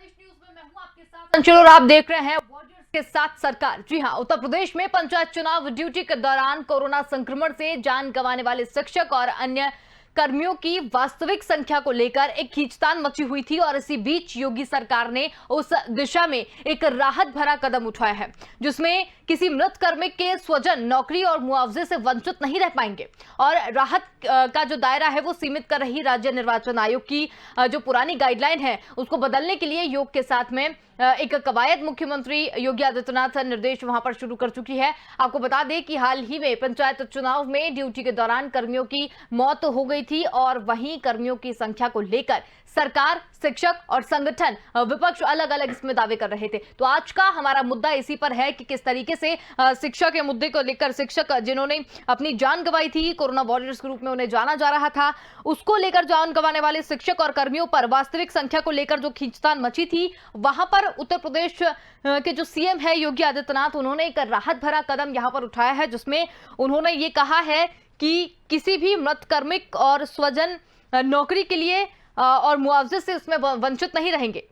News में मैं हूं आपके साथ अंशुल और आप देख रहे हैं वॉरियर्स के साथ सरकार। जी हां, उत्तर प्रदेश में पंचायत चुनाव ड्यूटी के दौरान कोरोना संक्रमण से जान गंवाने वाले शिक्षक और अन्य कर्मियों की वास्तविक संख्या को लेकर एक खींचतान मची हुई थी और इसी बीच योगी सरकार ने उस दिशा में एक राहत भरा कदम उठाया है, जिसमें किसी मृत कार्मिक के स्वजन नौकरी और मुआवजे से वंचित नहीं रह पाएंगे। और राहत का जो दायरा है वो सीमित कर रही राज्य निर्वाचन आयोग की जो पुरानी गाइडलाइन है उसको बदलने के लिए योग के साथ में एक कवायद मुख्यमंत्री योगी आदित्यनाथ निर्देश वहां पर शुरू कर चुकी है। आपको बता दें कि हाल ही में पंचायत चुनाव में ड्यूटी के दौरान कर्मियों की मौत हो गई थी और वहीं कर्मियों की संख्या को लेकर सरकार, शिक्षक और संगठन, विपक्ष अलग अलग इसमें दावे कर रहे थे। तो आज का हमारा मुद्दा इसी पर है कि किस तरीके से शिक्षा के मुद्दे को लेकर शिक्षक जिन्होंने अपनी जान गंवाई थी, कोरोना वॉरियर्स के रूप में उन्हें जाना जा रहा था, उसको लेकर जान गंवाने वाले शिक्षक और कर्मियों पर वास्तविक संख्या को लेकर जो खींचतान मची थी, वहां पर उत्तर प्रदेश के जो सीएम है योगी आदित्यनाथ, उन्होंने एक राहत भरा कदम यहां पर उठाया है, जिसमें उन्होंने ये कहा है कि किसी भी मृत कार्मिक और स्वजन नौकरी के लिए और मुआवजे से इसमें वंचित नहीं रहेंगे।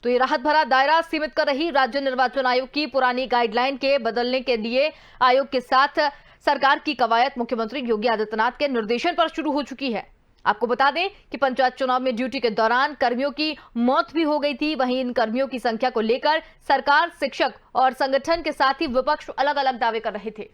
तो ये राहत भरा दायरा सीमित कर रही राज्य निर्वाचन आयोग की पुरानी गाइडलाइन के बदलने के लिए आयोग के साथ सरकार की कवायद मुख्यमंत्री योगी आदित्यनाथ के निर्देशन पर शुरू हो चुकी है। आपको बता दें कि पंचायत चुनाव में ड्यूटी के दौरान कर्मियों की मौत भी हो गई थी। वहीं इन कर्मियों की संख्या को लेकर सरकार, शिक्षक और संगठन के साथ ही विपक्ष अलग अलग दावे कर रहे थे।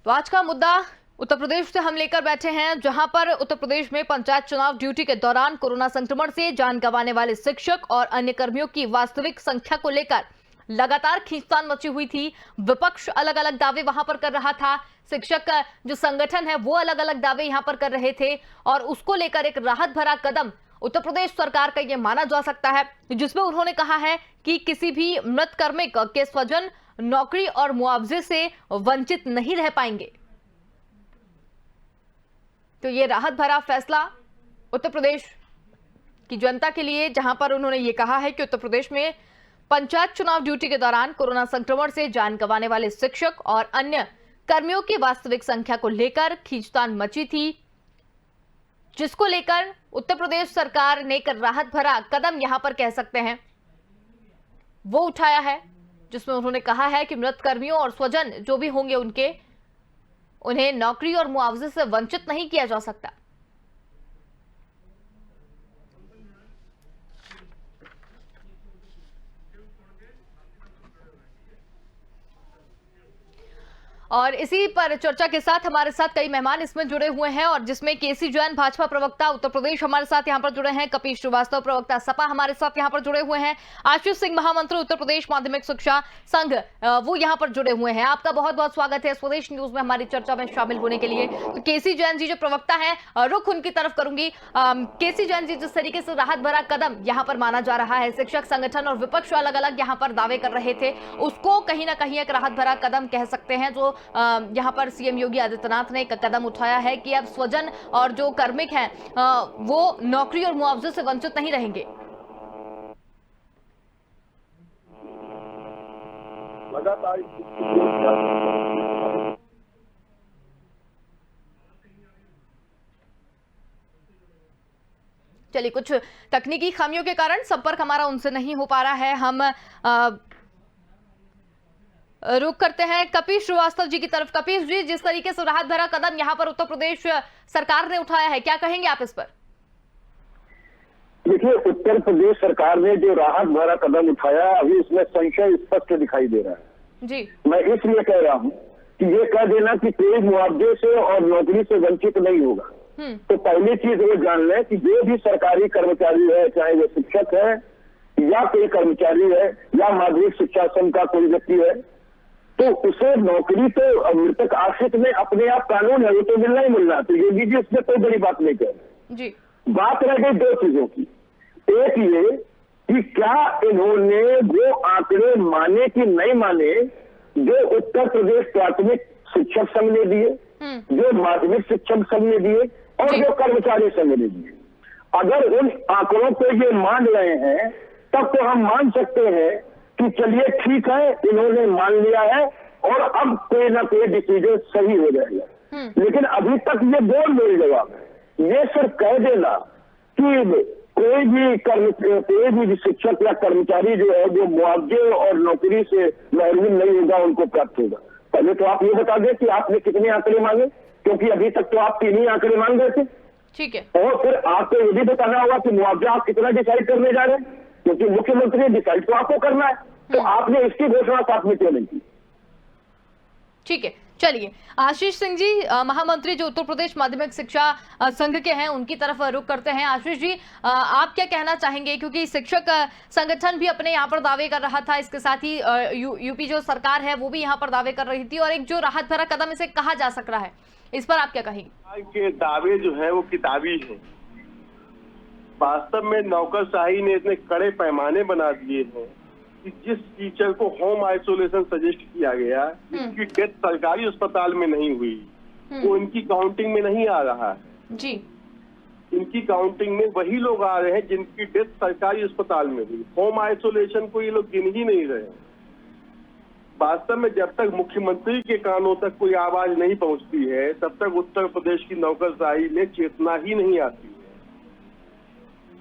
तो आज का मुद्दा उत्तर प्रदेश से हम लेकर बैठे हैं, जहां पर उत्तर प्रदेश में पंचायत चुनाव ड्यूटी के दौरान कोरोना संक्रमण से जान गंवाने वाले शिक्षक और अन्य कर्मियों की वास्तविक संख्या को लेकर लगातार खींचतान मची हुई थी। विपक्ष अलग अलग दावे वहां पर कर रहा था, शिक्षक का जो संगठन है वो अलग अलग दावे यहां पर कर रहे थे और उसको लेकर एक राहत भरा कदम उत्तर प्रदेश सरकार का यह माना जा सकता है, जिसमें उन्होंने कहा है कि किसी भी मृत कार्मिक के स्वजन नौकरी और मुआवजे से वंचित नहीं रह पाएंगे। तो ये राहत भरा फैसला उत्तर प्रदेश की जनता के लिए, जहां पर उन्होंने ये कहा है कि उत्तर प्रदेश में पंचायत चुनाव ड्यूटी के दौरान कोरोना संक्रमण से जान गंवाने वाले शिक्षक और अन्य कर्मियों की वास्तविक संख्या को लेकर खींचतान मची थी, जिसको लेकर उत्तर प्रदेश सरकार ने एक राहत भरा कदम यहां पर कह सकते हैं वो उठाया है, जिसमें उन्होंने कहा है कि मृत कर्मियों और स्वजन जो भी होंगे उन्हें नौकरी और मुआवजे से वंचित नहीं किया जा सकता। और इसी पर चर्चा के साथ हमारे साथ कई मेहमान इसमें जुड़े हुए हैं और जिसमें केसी जैन भाजपा प्रवक्ता उत्तर प्रदेश हमारे साथ यहां पर जुड़े हैं, कपीश श्रीवास्तव प्रवक्ता सपा हमारे साथ यहां पर जुड़े हुए हैं, आशीष सिंह महामंत्री उत्तर प्रदेश माध्यमिक शिक्षा संघ वो यहां पर जुड़े हुए हैं। आपका बहुत बहुत स्वागत है स्वदेश न्यूज में हमारी चर्चा में शामिल होने के लिए। तो केसी जैन जी जो प्रवक्ता है, रुख उनकी तरफ करूंगी। केसी जैन जी, जिस तरीके से राहत भरा कदम यहाँ पर माना जा रहा है, शिक्षक संगठन और विपक्ष अलग अलग यहाँ पर दावे कर रहे थे, उसको कहीं ना कहीं एक राहत भरा कदम कह सकते हैं जो यहाँ पर सीएम योगी आदित्यनाथ ने एक कदम उठाया है कि अब स्वजन और जो कार्मिक हैं वो नौकरी और मुआवजे से वंचित नहीं रहेंगे। लगातार चलिए, कुछ तकनीकी खामियों के कारण संपर्क हमारा उनसे नहीं हो पा रहा है। हम रुक करते हैं कपीश श्रीवास्तव जी की तरफ। कपीश जी, जिस तरीके से राहत भरा कदम यहाँ पर उत्तर प्रदेश सरकार ने उठाया है, क्या कहेंगे आप इस पर? देखिए, उत्तर प्रदेश सरकार ने जो राहत भरा कदम उठाया, अभी इसमें संशय स्पष्ट दिखाई दे रहा है जी। मैं इसलिए कह रहा हूँ कि ये कह देना कि कोई मुआवजे से और नौकरी से वंचित नहीं होगा, तो पहली चीज वो जान लें कि जो भी सरकारी कर्मचारी है, चाहे वो शिक्षक है या कोई कर्मचारी है या माध्यमिक शिक्षा संघ का कोई व्यक्ति है, तो उसे नौकरी तो मृतक आश्रित में अपने आप कानून है, वो तो मिलना ही मिलना। तो योगी जी इसमें कोई बड़ी बात नहीं कह रहे जी। बात रह गई दो चीजों की। एक ये कि क्या इन्होंने वो आंकड़े माने कि नहीं माने जो उत्तर प्रदेश प्राथमिक शिक्षक संघ ने दिए, जो माध्यमिक शिक्षक संघ ने दिए और जो कर्मचारी संघ ने दिए। अगर उन आंकड़ों को ये मान रहे हैं तब तो हम मान सकते हैं कि चलिए ठीक है, इन्होंने मान लिया है और अब कोई ना कोई डिसीजन सही हो जाएगा। लेकिन अभी तक ये बोल नहीं जवाब है। ये सिर्फ कह देना कि कोई भी शिक्षक या कर्मचारी जो है वो मुआवजे और नौकरी से महरूम नहीं होगा, उनको प्राप्त होगा। पहले तो आप ये बता दें कि आपने कितने आंकड़े मांगे, क्योंकि अभी तक तो आप 3 ही आंकड़े मांग रहे थे। ठीक है। और फिर आपको ये भी बताना होगा कि मुआवजा आप कितना डिसाइड करने जा रहे हैं, क्योंकि मुख्यमंत्री डिसाइड तो आपको करना है, तो आपने इसकी घोषणा साथ में क्यों नहीं की? ठीक है, चलिए आशीष सिंह जी, महामंत्री जो उत्तर प्रदेश माध्यमिक शिक्षा संघ के हैं, उनकी तरफ रुख करते हैं। आशीष जी, आप क्या कहना चाहेंगे, क्योंकि शिक्षक संगठन भी अपने यहाँ पर दावे कर रहा था, इसके साथ ही यूपी जो सरकार है वो भी यहाँ पर दावे कर रही थी, और एक जो राहत भरा कदम इसे कहा जा सक रहा है, इस पर आप क्या कहेंगे? के दावे जो है वो किताबी है। वास्तव में नौकरशाही ने इतने कड़े पैमाने बना दिए हैं कि जिस टीचर को होम आइसोलेशन सजेस्ट किया गया, जिसकी डेथ सरकारी अस्पताल में नहीं हुई, वो इनकी काउंटिंग में नहीं आ रहा है जी। इनकी काउंटिंग में वही लोग आ रहे हैं जिनकी डेथ सरकारी अस्पताल में हुई। होम आइसोलेशन को ये लोग गिन ही नहीं रहे। वास्तव में जब तक मुख्यमंत्री के कानों तक कोई आवाज नहीं पहुंचती है, तब तक उत्तर प्रदेश की नौकरशाही में चेतना ही नहीं आती है।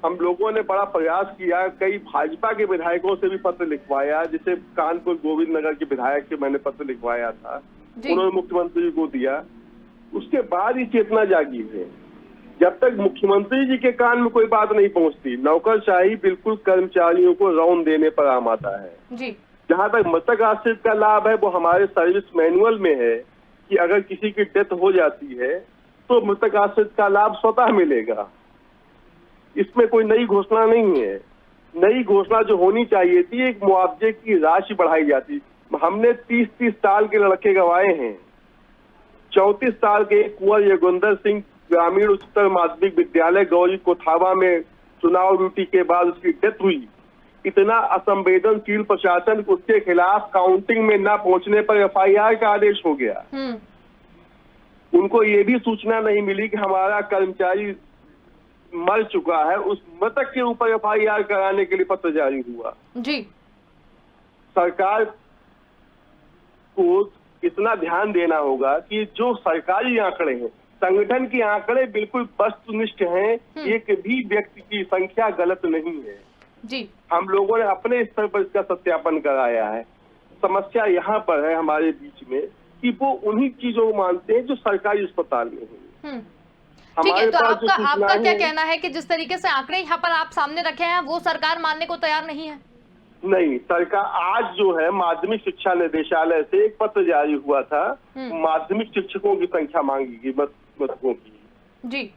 हम लोगों ने बड़ा प्रयास किया, कई भाजपा के विधायकों से भी पत्र लिखवाया, जैसे कानपुर गोविंद नगर के विधायक से मैंने पत्र लिखवाया था, उन्होंने मुख्यमंत्री को दिया। उसके बाद ही चेतना जागी है। जब तक मुख्यमंत्री जी के कान में कोई बात नहीं पहुंचती, नौकरशाही बिल्कुल कर्मचारियों को रौंद देने पर आमादा है जी। जहां तक मृतक आश्रित का लाभ है, वो हमारे सर्विस मैनुअल में है कि अगर किसी की डेथ हो जाती है तो मृतक आश्रित का लाभ स्वतः मिलेगा। इसमें कोई नई घोषणा नहीं है। नई घोषणा जो होनी चाहिए थी, एक मुआवजे की राशि बढ़ाई जाती। हमने 30-30 साल के लड़के गंवाए हैं। 34 साल के कुंवर योगेंद्र सिंह ग्रामीण उच्चतर माध्यमिक विद्यालय गौरी कोठावा में चुनाव ड्यूटी के बाद उसकी डेथ हुई। इतना असंवेदनशील प्रशासन उसके खिलाफ काउंटिंग में न पहुंचने पर FIR का आदेश हो गया। उनको ये भी सूचना नहीं मिली कि हमारा कर्मचारी मर चुका है, उस मृतक के ऊपर FIR कराने के लिए पत्र जारी हुआ जी। सरकार को इतना ध्यान देना होगा कि जो सरकारी आंकड़े हैं, संगठन के आंकड़े बिल्कुल वस्तुनिष्ठ हैं, एक भी व्यक्ति की संख्या गलत नहीं है जी। हम लोगों ने अपने स्तर पर इसका सत्यापन कराया है। समस्या यहाँ पर है हमारे बीच में कि वो उन्हीं चीजों को मानते हैं जो सरकारी अस्पताल में है। ठीक है, तो आपका क्या कहना है कि जिस तरीके से आंकड़े यहाँ पर आप सामने रखे हैं, वो सरकार मानने को तैयार नहीं है? नहीं, सरकार आज जो है माध्यमिक शिक्षा निदेशालय से एक पत्र जारी हुआ था, माध्यमिक शिक्षकों की संख्या मांगी गई, मृतकों की जी।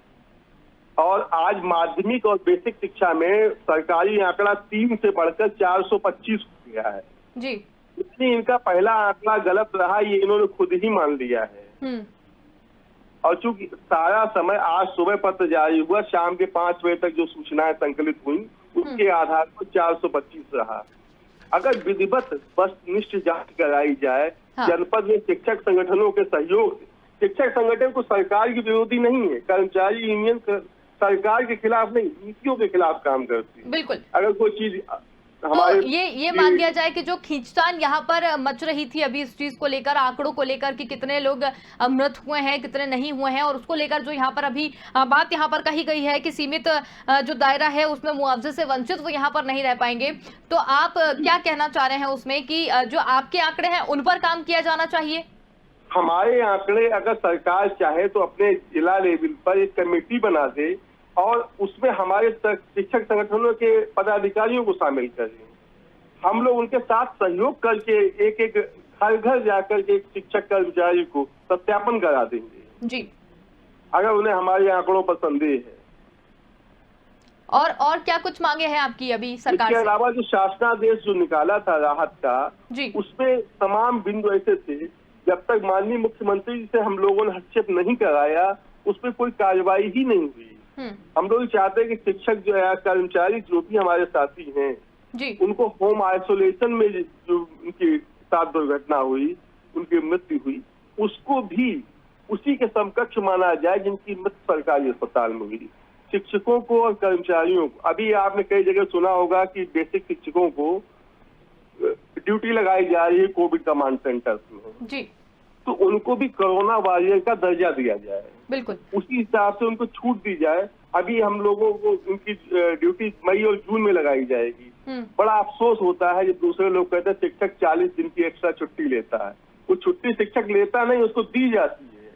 और आज माध्यमिक और बेसिक शिक्षा में सरकारी आंकड़ा 3 से बढ़कर 425 हो गया है जी। इसलिए इनका पहला आंकड़ा गलत रहा, ये इन्होंने खुद ही मान लिया है। और चूंकि सारा समय आज सुबह पत्र जारी हुआ, शाम के 5 बजे तक जो सूचनाएं संकलित हुई उसके आधार पर 425 रहा। अगर विधिवत वस्तुनिष्ठ जांच कराई जाए, जनपद में शिक्षक संगठनों के सहयोग से, शिक्षक संगठन को सरकार की विरोधी नहीं है, कर्मचारी यूनियन सरकार के खिलाफ नहीं, नीतियों के खिलाफ काम करती है। बिल्कुल। अगर कोई चीज तो ये मान लिया जाए कि जो खींचतान यहाँ पर मच रही थी अभी इस चीज को लेकर, आंकड़ों को लेकर कि कितने लोग मृत हुए हैं, कितने नहीं हुए हैं, और उसको लेकर जो यहाँ पर अभी बात यहाँ पर कही गई है कि सीमित जो दायरा है उसमें मुआवजे से वंचित वो यहाँ पर नहीं रह पाएंगे, तो आप क्या कहना चाह रहे हैं उसमें कि जो आपके आंकड़े हैं उन पर काम किया जाना चाहिए? हमारे आंकड़े अगर सरकार चाहे तो अपने जिला लेवल पर एक कमेटी बना दे और उसमें हमारे शिक्षक संगठनों के पदाधिकारियों को शामिल करें। हम लोग उनके साथ सहयोग करके एक एक घर घर जाकर के एक शिक्षक कर्मचारी को सत्यापन करा देंगे जी, अगर उन्हें हमारे आंकड़ों पर संदेह है। और क्या कुछ मांगे हैं आपकी अभी सरकार से? इसके अलावा जो शासनादेश जो निकाला था राहत का, उसमें तमाम बिंदु ऐसे थे, जब तक माननीय मुख्यमंत्री से हम लोगों ने हस्तक्षेप नहीं कराया उस पर कोई कार्रवाई ही नहीं हुई। हम लोग चाहते हैं कि शिक्षक जो है, कर्मचारी जो भी हमारे साथी हैं जी, उनको होम आइसोलेशन में जो उनके साथ दुर्घटना हुई, उनकी मृत्यु हुई, उसको भी उसी के समकक्ष माना जाए जिनकी मृत्यु सरकारी अस्पताल में हुई। शिक्षकों को और कर्मचारियों को, अभी आपने कई जगह सुना होगा कि बेसिक शिक्षकों को ड्यूटी लगाई जा रही है कोविड कमांड सेंटर में जी। तो उनको भी कोरोना वॉरियर का दर्जा दिया जाए, बिल्कुल उसी हिसाब से उनको छूट दी जाए। अभी हम लोगों को उनकी ड्यूटी मई और जून में लगाई जाएगी। बड़ा अफसोस होता है जब दूसरे लोग कहते हैं शिक्षक 40 दिन की एक्स्ट्रा छुट्टी लेता है। वो छुट्टी शिक्षक लेता नहीं, उसको दी जाती है।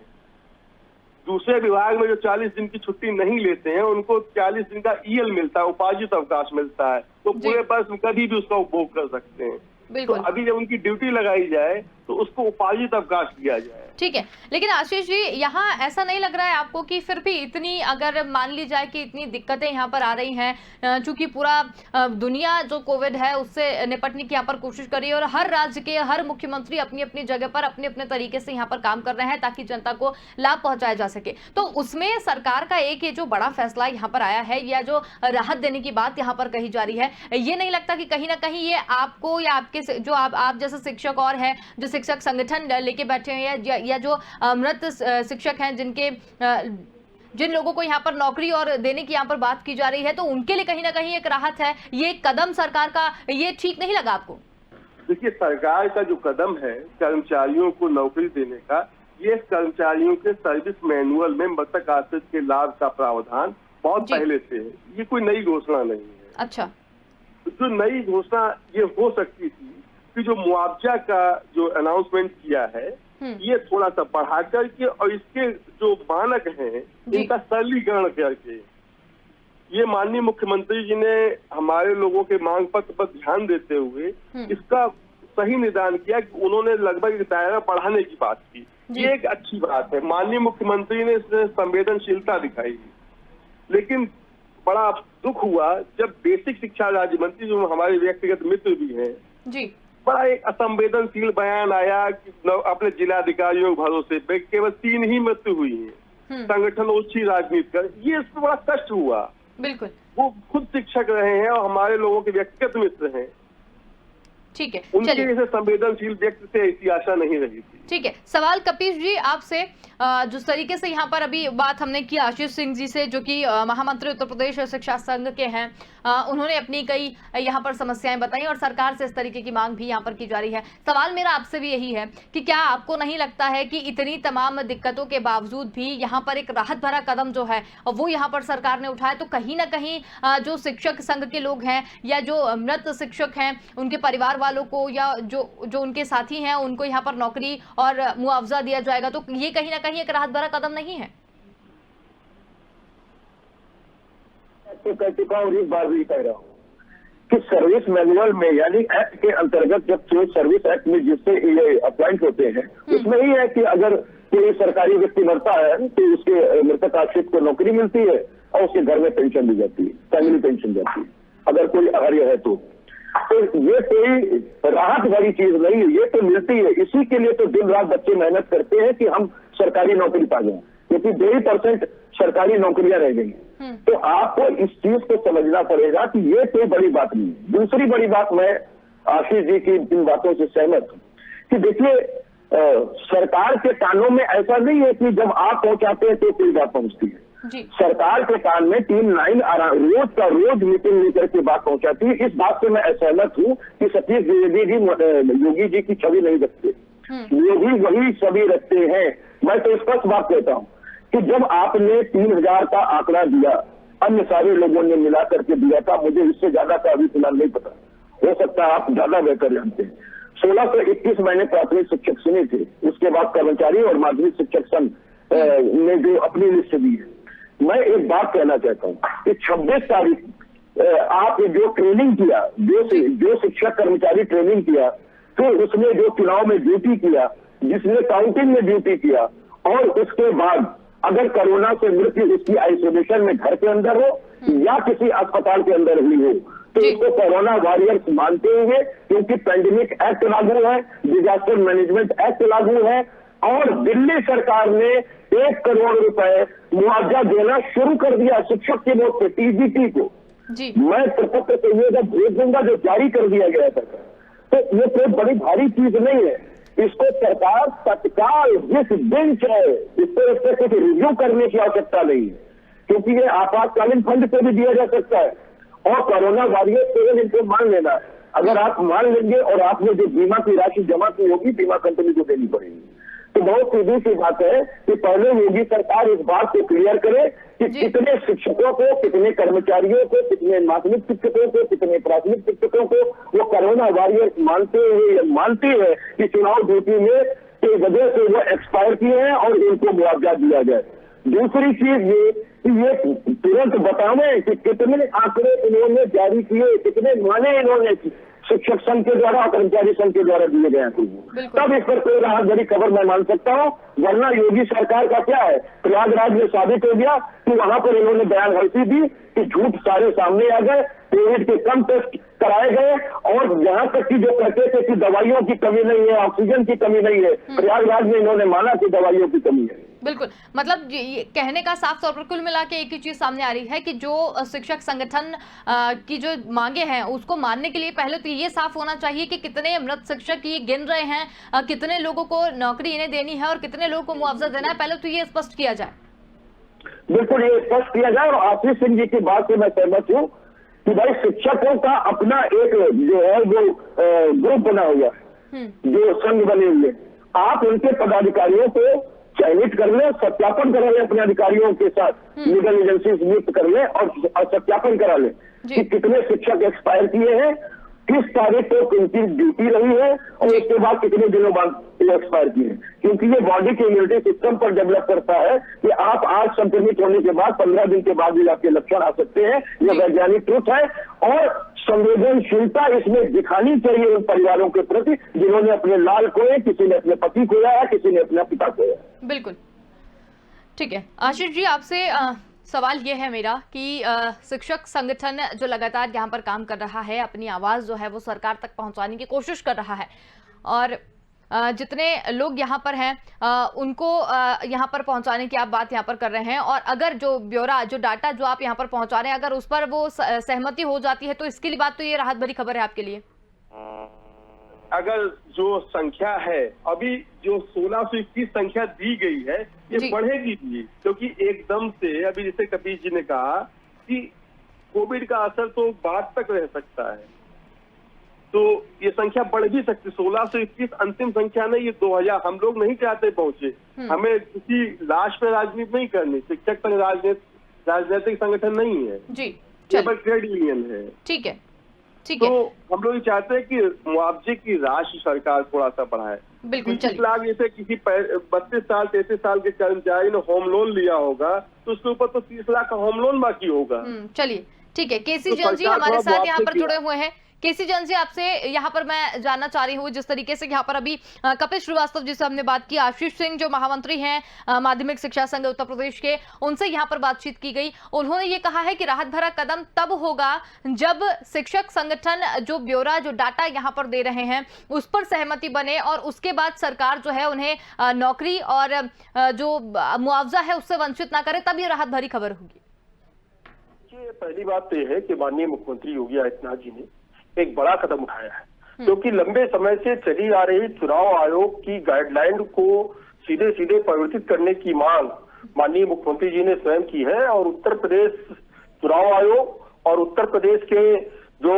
दूसरे विभाग में जो 40 दिन की छुट्टी नहीं लेते हैं उनको 40 दिन का ईएल मिलता है, उपार्जित अवकाश मिलता है, तो पूरे वर्ष में कभी भी उसका उपभोग कर सकते हैं। तो अभी जब उनकी ड्यूटी लगाई जाए तो उसको उपार्जित अवकाश दिया जाए। ठीक है, लेकिन आशीष जी यहाँ ऐसा नहीं लग रहा है आपको कि फिर भी इतनी, अगर मान ली जाए कि इतनी दिक्कतें यहाँ पर आ रही हैं, चूंकि पूरा दुनिया जो कोविड है उससे निपटने की यहाँ पर कोशिश कर रही है और हर राज्य के हर मुख्यमंत्री अपनी अपनी जगह पर अपने अपने तरीके से यहाँ पर काम कर रहे हैं ताकि जनता को लाभ पहुंचाया जा सके, तो उसमें सरकार का एक ये जो बड़ा फैसला यहाँ पर आया है या जो राहत देने की बात यहाँ पर कही जा रही है, ये नहीं लगता कि कहीं ना कहीं ये आपको या आपके जो आप जैसे शिक्षक और हैं जो शिक्षक संगठन लेके बैठे हैं या जो मृत शिक्षक हैं जिन लोगों को यहाँ पर नौकरी और देने की यहाँ पर बात की जा रही है, तो उनके लिए कहीं ना कहीं एक राहत है, ये कदम सरकार का ये ठीक नहीं लगा आपको? देखिए, सरकार का जो कदम है कर्मचारियों को नौकरी देने का, ये कर्मचारियों के सर्विस मैनुअल में मृतक आश्रित के लाभ का प्रावधान बहुत पहले से है, ये कोई नई घोषणा नहीं है। अच्छा, जो नई घोषणा ये हो सकती थी कि जो मुआवजा का जो अनाउंसमेंट किया है ये थोड़ा सा बढ़ा करके और इसके जो मानक हैं इनका सरलीकरण करके, ये माननीय मुख्यमंत्री जी ने हमारे लोगों के मांग पत्र पर ध्यान देते हुए इसका सही निदान किया कि उन्होंने लगभग दायरा बढ़ाने की बात की। ये एक अच्छी बात है, माननीय मुख्यमंत्री ने इसमें संवेदनशीलता दिखाई। लेकिन बड़ा दुख हुआ जब बेसिक शिक्षा राज्य मंत्री जो हमारे व्यक्तिगत मित्र भी हैं जी, बड़ा एक असंवेदनशील बयान आया कि अपने जिलाधिकारियों के भरोसे पे केवल 3 ही मृत्यु हुई है, संगठन ओछी राजनीति कर, ये इसमें बड़ा कष्ट हुआ। बिल्कुल, वो खुद शिक्षक रहे हैं और हमारे लोगों के व्यक्तिगत मित्र हैं। ठीक है, उनके जैसे संवेदनशील व्यक्ति से ऐसी आशा नहीं रही थी। ठीक है, सवाल कपीश जी आपसे, जिस तरीके से यहाँ पर अभी बात हमने की आशीष सिंह जी से जो कि महामंत्री उत्तर प्रदेश शिक्षा संघ के हैं, उन्होंने अपनी कई यहाँ पर समस्याएं बताई और सरकार से इस तरीके की मांग भी यहाँ पर की जा रही है। सवाल मेरा आपसे भी यही है कि क्या आपको नहीं लगता है कि इतनी तमाम दिक्कतों के बावजूद भी यहाँ पर एक राहत भरा कदम जो है वो यहाँ पर सरकार ने उठाया, तो कहीं ना कहीं जो शिक्षक संघ के लोग हैं या जो मृत शिक्षक हैं उनके परिवार वालों को या जो उनके साथी हैं उनको यहाँ पर नौकरी और मुआवजा दिया जाएगा, तो ये कहीं ना कहीं एक राहत भरा कदम नहीं है? तो कह चुका हूँ, इस बार भी कह रहा हूँ कि सर्विस मैनुअल में यानी एक्ट के अंतर्गत जब सर्विस एक्ट में जिससे ये अपॉइंट होते हैं उसमें ही है कि अगर कोई सरकारी व्यक्ति मरता है तो उसके मृतक आश्रित को नौकरी मिलती है और उसके घर में पेंशन दी जाती है, फैमिली पेंशन जाती है अगर कोई अहर्य है तो ये कोई राहत वाली चीज नहीं है, ये तो मिलती है। इसी के लिए तो दिन रात बच्चे मेहनत करते हैं कि हम सरकारी नौकरी पा जाएं, क्योंकि 2% सरकारी नौकरियां रह गई हैं। तो आपको इस चीज को समझना पड़ेगा कि ये कोई बड़ी बात नहीं है। दूसरी बड़ी बात, मैं आशीष जी की इन बातों से सहमत हूं कि देखिए सरकार के कानों में ऐसा नहीं है कि जब आप पहुंचाते हैं तो कोई बात पहुंचती है। सरकार के कान में 3 लाइन रोज का रोज मीटिंग लेकर के बात पहुंचाती है। इस बात से मैं असहमत हूं कि सतीश द्विवेदी जी योगी जी की छवि नहीं रखते, योगी वही छवि रखते हैं। मैं तो स्पष्ट बात कहता हूं कि जब आपने 3000 का आंकड़ा दिया, अन्य सारे लोगों ने मिला करके दिया था, मुझे इससे ज्यादा का अभी फिलहाल नहीं पता, हो सकता है आप ज्यादा बेहतर जानते हैं। 1621 मैंने प्राथमिक शिक्षक सुने थे, उसके बाद कर्मचारी और माध्यमिक शिक्षक संघ ने जो अपनी लिस्ट दी है। मैं एक बात कहना चाहता हूं कि 26 तारीख आप जो ट्रेनिंग किया, जो शिक्षक कर्मचारी ट्रेनिंग किया, तो उसने जो चुनाव में ड्यूटी किया, जिसने काउंटिंग में ड्यूटी किया, और उसके बाद अगर कोरोना से मृत्यु उसकी आइसोलेशन में घर के अंदर हो या किसी अस्पताल के अंदर हुई हो, तो इसको कोरोना वॉरियर्स मानते हुए, क्योंकि पैंडेमिक एक्ट लागू है, डिजास्टर मैनेजमेंट एक्ट लागू है, और दिल्ली सरकार ने 1 करोड़ रुपए मुआवजा देना शुरू कर दिया शिक्षक के मौत पे, टीजीटी को। मैं प्रपत्र संयोजक भेज दूंगा जो जारी कर दिया गया था। तो ये कोई बड़ी भारी चीज नहीं है, इसको सरकार तत्काल जिस दिन चाहे इसको कुछ रिव्यू करने की आवश्यकता नहीं है, क्योंकि ये आपातकालीन फंड से भी दिया जा सकता है। और कोरोना वॉरियर्स केवल इनको मान लेना है, अगर आप मान लेंगे और आपने जो बीमा की राशि जमा की होगी बीमा कंपनी को देनी पड़ेगी। तो बहुत सीधी सी बात है कि पहले योगी सरकार इस बात को क्लियर करे कि कितने शिक्षकों को, कितने कर्मचारियों को, कितने माध्यमिक शिक्षकों को, कितने प्राथमिक शिक्षकों को वो कोरोना वॉरियर्स मानती है कि चुनाव ड्यूटी में की वजह से वो एक्सपायर किए हैं और इनको मुआवजा दिया जाए। दूसरी चीज ये कि ये तुरंत बतावें कि कितने आंकड़े इन्होंने जारी किए, कितने माने इन्होंने शिक्षक संघ के द्वारा और कर्मचारी संघ के द्वारा दिए गए हैं, तब इस पर कोई राहत भरी खबर मैं मान सकता हूं। वरना योगी सरकार का क्या है, प्रयागराज में साबित हो गया कि वहां पर इन्होंने बयान हर्षी दी कि झूठ सारे सामने आ गए, कोविड के कम टेस्ट कराए गए और यहाँ तक कि जो कहते थे कि दवाइयों की कमी नहीं है, ऑक्सीजन की कमी नहीं है, प्रयागराज में इन्होंने माना कि दवाइयों की कमी है। बिल्कुल, मतलब ये कहने का साफ तौर पर कुल मिला के एक ही चीज सामने आ रही है कि जो शिक्षक संगठन की जो मांगे हैं उसको मानने के लिए पहले तो ये साफ होना चाहिए कि कितने मृत शिक्षक ये गिन रहे हैं, कितने लोगों को नौकरी इन्हें देनी है और कितने लोगों को मुआवजा देना है, पहले तो ये स्पष्ट किया जाए। बिल्कुल ये स्पष्ट किया जाए। और आशीष सिंह जी की बात से मैं सहमत हूँ कि भाई शिक्षकों का अपना एक जो है वो ग्रुप बना हुआ है, जो संघ बने हुए, आप उनके पदाधिकारियों को चयनित कर ले, सत्यापन करा ले, अपने अधिकारियों के साथ लीगल एजेंसी नियुक्त कर ले और सत्यापन करा ले कि कितने शिक्षक एक्सपायर किए हैं, किस तारीख को उनकी ड्यूटी रही है और उसके बाद कितने दिनों बाद एक्सपायर किए। क्योंकि ये बॉडी के इम्यूनिटी सिस्टम पर डेवलप करता है कि आप आज संक्रमित होने के बाद 15 दिन के बाद भी आपके लक्षण आ सकते हैं। यह वैज्ञानिक ट्रुथ है और संवेदनशीलता इसमें दिखानी चाहिए उन परिवारों के प्रति जिन्होंने अपने लाल खोए, किसी ने अपने पति खोया है, किसी ने अपना पिता खोया। बिल्कुल ठीक है। आशीष जी, आपसे सवाल ये है मेरा कि शिक्षक संगठन जो लगातार यहाँ पर काम कर रहा है, अपनी आवाज़ जो है वो सरकार तक पहुँचाने की कोशिश कर रहा है और जितने लोग यहाँ पर हैं उनको यहाँ पर पहुँचाने की आप बात यहाँ पर कर रहे हैं और अगर जो ब्यौरा, जो डाटा जो आप यहाँ पर पहुँचा रहे हैं, अगर उस पर वो सहमति हो जाती है तो इसके लिए बात तो ये राहत भरी खबर है आपके लिए। अगर जो संख्या है अभी जो 1621 संख्या दी गई है ये बढ़ेगी भी, क्योंकि एकदम से अभी जैसे कपीश जी ने कहा कि कोविड का असर तो बाद तक रह सकता है, तो ये संख्या बढ़ भी सकती। 1621 अंतिम संख्या नहीं, ये 2000 हम लोग नहीं चाहते पहुंचे। हमें किसी लाश पे राजनीति नहीं करनी। शिक्षक संघ राजनीतिक संगठन नहीं है जी, केवल ट्रेड यूनियन है। ठीक है, ठीक तो है। हम लोग चाहते हैं कि मुआवजे की राशि सरकार थोड़ा सा बढ़ाए। बिल्कुल, 30 लाख जैसे किसी 32 साल 33 साल के कर्मचारी ने होम लोन लिया होगा तो उसके ऊपर तो 30 लाख का होम लोन बाकी होगा। चलिए ठीक है। केसी जैन जी हमारे साथ यहाँ पर जुड़े हुए हैं। केसी जैन जी, आपसे यहाँ पर मैं जानना चाह रही हूँ, जिस तरीके से यहाँ पर अभी कपिल श्रीवास्तव जी से हमने बात की, आशीष सिंह जो महामंत्री हैं माध्यमिक शिक्षा संघ उत्तर प्रदेश के, उनसे यहाँ पर बातचीत की गई। उन्होंने ये कहा है कि राहत भरा कदम तब होगा जब शिक्षक संगठन जो ब्यौरा, जो डाटा यहाँ पर दे रहे हैं उस पर सहमति बने और उसके बाद सरकार जो है उन्हें नौकरी और जो मुआवजा है उससे वंचित ना करे, तब ये राहत भरी खबर होगी। पहली बात तो यह है कि माननीय मुख्यमंत्री योगी आदित्यनाथ जी ने एक बड़ा कदम उठाया है, क्योंकि लंबे समय से चली आ रही चुनाव आयोग की गाइडलाइन को सीधे सीधे परिवर्तित करने की मांग माननीय मुख्यमंत्री जी ने स्वयं की है और उत्तर प्रदेश चुनाव आयोग और उत्तर प्रदेश के जो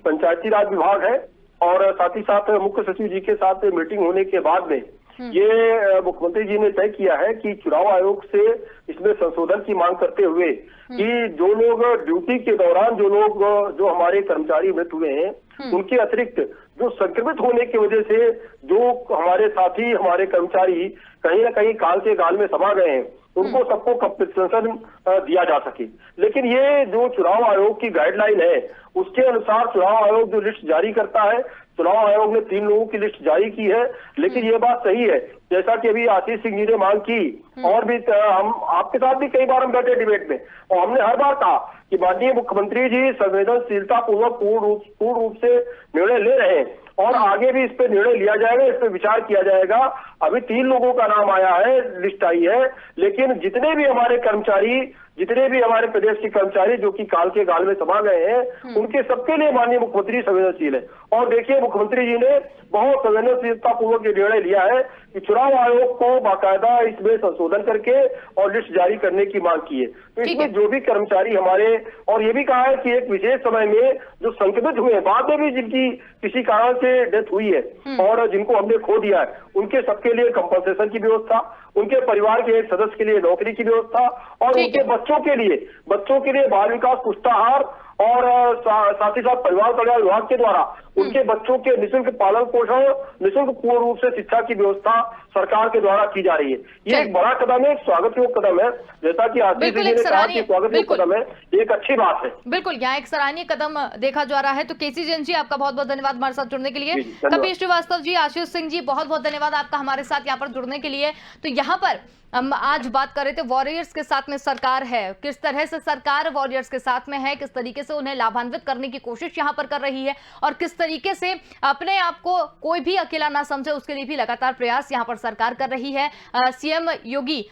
पंचायती राज विभाग है और साथ ही साथ मुख्य सचिव जी के साथ मीटिंग होने के बाद में ये मुख्यमंत्री जी ने तय किया है कि चुनाव आयोग से इसमें संशोधन की मांग करते हुए कि जो लोग ड्यूटी के दौरान जो हमारे कर्मचारी मृत हुए हैं उनके अतिरिक्त जो संक्रमित होने की वजह से जो हमारे साथी, हमारे कर्मचारी कहीं ना कहीं काल के गाल में समा गए हैं, उनको सबको कंपनसेशन दिया जा सके। लेकिन ये जो चुनाव आयोग की गाइडलाइन है उसके अनुसार चुनाव आयोग जो लिस्ट जारी करता है, चुनाव आयोग ने 3 लोगों की लिस्ट जारी की है। लेकिन ये बात सही है, जैसा कि अभी आशीष सिंह जी ने मांग की और भी हम आपके साथ भी कई बार हम बैठे डिबेट में और हमने हर बार कहा कि माननीय मुख्यमंत्री जी संवेदनशीलता पूर्वक पूर्ण रूप से निर्णय ले रहे हैं और आगे भी इस पे निर्णय लिया जाएगा, इस पे विचार किया जाएगा। अभी 3 लोगों का नाम आया है, लिस्ट आई है, लेकिन जितने भी हमारे कर्मचारी, जितने भी हमारे प्रदेश के कर्मचारी जो कि काल के गाल में समा गए हैं, उनके सबके लिए माननीय मुख्यमंत्री संवेदनशील है। और देखिए, मुख्यमंत्री जी ने बहुत संवेदनशीलता पूर्वक ये निर्णय लिया है कि चुनाव आयोग को बाकायदा इसमें संशोधन करके और लिस्ट जारी करने की मांग की है। तो ठीक है। इसमें जो भी कर्मचारी हमारे, और ये भी कहा है कि एक विशेष समय में जो संक्रमित हुए, बाद में भी जिनकी किसी कारण से डेथ हुई है और जिनको हमने खो दिया है, उनके सबके लिए कंपनसेशन की व्यवस्था, उनके परिवार के एक सदस्य के लिए नौकरी की व्यवस्था, और ठीक उनके है। बच्चों के लिए बाल विकास पुष्टाहार, और साथ ही साथ परिवार कल्याण विभाग के द्वारा उनके बच्चों के निःशुल्क पालन पोषण, निःशुल्क पूर्ण रूप से शिक्षा की व्यवस्था सरकार के द्वारा की जा रही है। ये एक बड़ा कदम है, एक स्वागत योग्य कदम है। जैसा कि आशीष बिल्कुल जी एक ने कहा सराहनीय- कि स्वागत योग्य बिल्कुल। कदम है, ये एक अच्छी बात है। बिल्कुल, यहाँ एक सराहनीय कदम देखा जा रहा है। तो केसी जैन जी, आपका बहुत बहुत धन्यवाद हमारे साथ जुड़ने के लिए। जी, धन्यवाद। कपिल श्रीवास्तव जी, आशीष सिंह जी, बहुत बहुत धन्यवाद आपका हमारे साथ यहाँ पर जुड़ने के लिए। तो यहाँ पर हम आज बात कर रहे थे वॉरियर्स के साथ में सरकार है, किस तरह से सरकार वॉरियर्स के साथ में है, किस तरीके से उन्हें लाभान्वित करने की कोशिश यहाँ पर कर रही है, और किस तरीके से अपने आप को कोई भी अकेला ना समझे उसके लिए भी लगातार प्रयास यहाँ पर सरकार कर रही है। सीएम योगी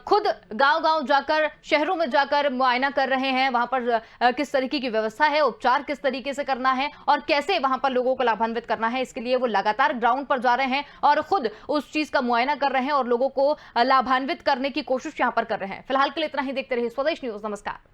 खुद गांव-गांव जाकर, शहरों में जाकर मुआयना कर रहे हैं, वहां पर किस तरीके की व्यवस्था है, उपचार किस तरीके से करना है और कैसे वहां पर लोगों को लाभान्वित करना है, इसके लिए वो लगातार ग्राउंड पर जा रहे हैं और खुद उस चीज का मुआयना कर रहे हैं और लोगों को लाभान्वित करने की कोशिश यहां पर कर रहे हैं। फिलहाल के लिए इतना ही। देखते रहिए स्वदेश न्यूज। नमस्कार।